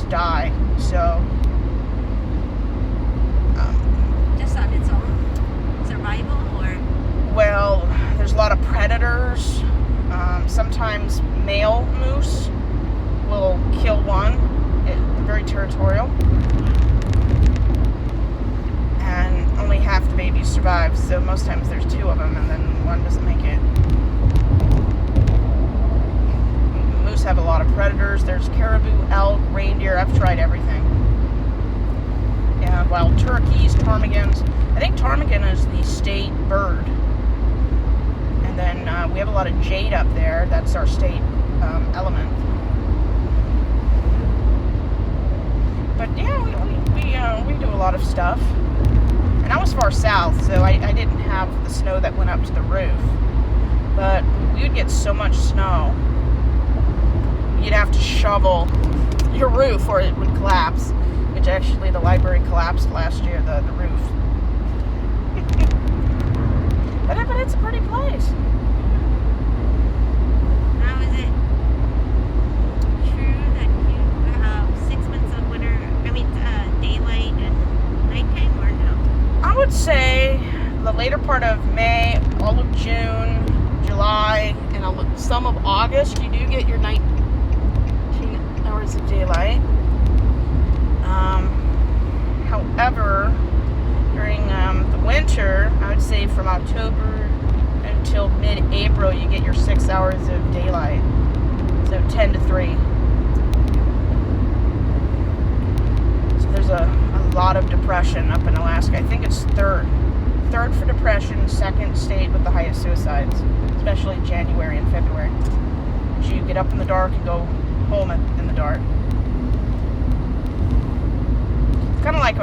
die. So Just on its own survival, or? well, there's a lot of predators. Sometimes male moose will kill one. They're very territorial. And only half the babies survive, so most times there's two of them and then one doesn't make it. Moose have a lot of predators. There's caribou, elk, reindeer. I've tried everything. Yeah, wild turkeys, ptarmigans. I think ptarmigan is the state bird. And then we have a lot of jade up there. That's our state element. But yeah, we do a lot of stuff. And I was far south, so I didn't have the snow that went up to the roof. But we would get so much snow, you'd have to shovel your roof or it would collapse. Which actually the library collapsed last year, the roof. But it's a pretty place. Now, is it true that you have 6 months of winter, daylight and nighttime, or no? I would say the later part of May, all of June, July, and some of August, you do get your 19 hours of daylight. However, during the winter, I would say from October until mid-April, you get your 6 hours of daylight. So 10 to 3. So there's a lot of depression up in Alaska. I think it's third for depression, second state with the highest suicides, especially January and February. So you get up in the dark and go home in the dark. It's kind of like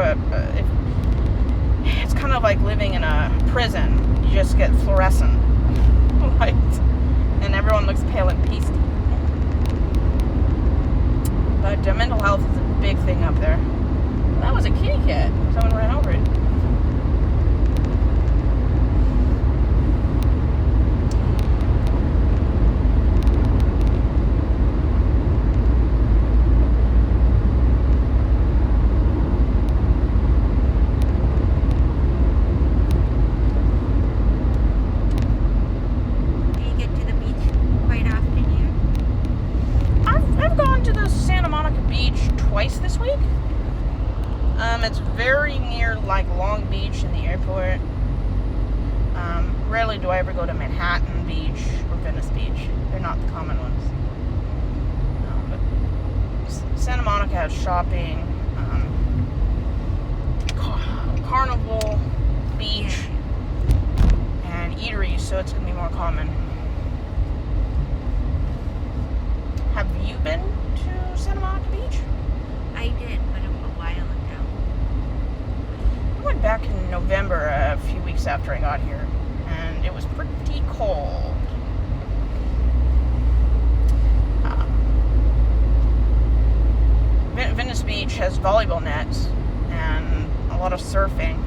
it's kind of like living in a prison. You just get fluorescent light, and everyone looks pale and pasty. But mental health is a big thing up there. That was a kitty cat. Someone ran over it. Twice this week. It's very near like Long Beach and the airport. Rarely do I ever go to Manhattan Beach or Venice Beach. They're not the common ones. But Santa Monica has shopping, Carnival Beach, and eateries, so it's going to be more common. Have you been to Santa Monica Beach? I did, but a while ago. I went back in November, a few weeks after I got here, and it was pretty cold. Venice Beach has volleyball nets and a lot of surfing.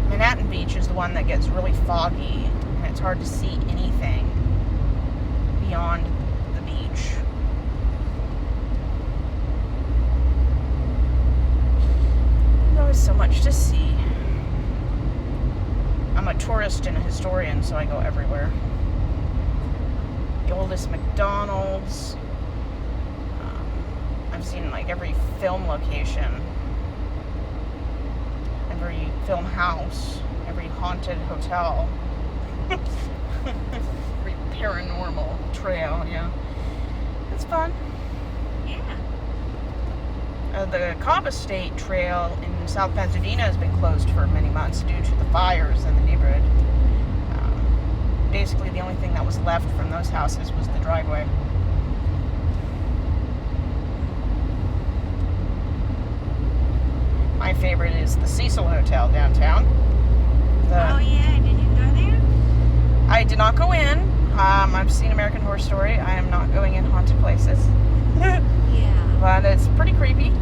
Manhattan Beach is the one that gets really foggy. It's hard to see anything beyond the beach. There's always so much to see. I'm a tourist and a historian, so I go everywhere. The oldest McDonald's. I've seen like every film location, every film house, every haunted hotel. Paranormal trail, yeah. It's fun. Yeah. The Cobb Estate Trail in South Pasadena has been closed for many months due to the fires in the neighborhood. Basically, the only thing that was left from those houses was the driveway. My favorite is the Cecil Hotel downtown. Oh yeah, did you go there? I did not go in. I've seen American Horror Story. I am not going in haunted places. Yeah. But it's pretty creepy.